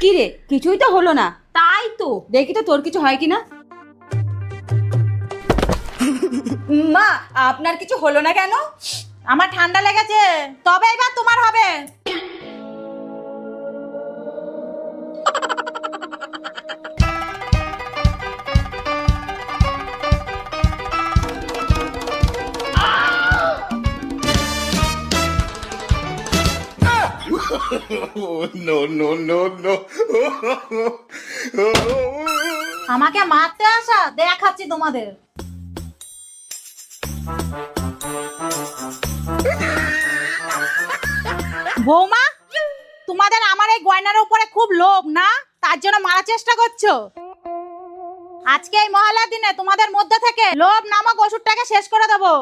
কি রে, কিছুই তো হলো না। তাই তো। দেখি তো তোর কিছু হয় কিনা। মা, আপনার কিছু হলো না কেন? আমার ঠান্ডা লেগেছে, তবে এবার তোমার হবে। Oh, no, no, no, no. আমাকে মারতে আসা, দেখাচ্ছি তোমাদের। বৌমা, তোমাদের আমার এই গয়নার উপরে খুব লোভ না, তার জন্য মারার চেষ্টা করছো। আজকে এই মহালয়ার দিনে তোমাদের মধ্যে থেকে লোভ নামক ওষুধটাকে শেষ করে দেবো।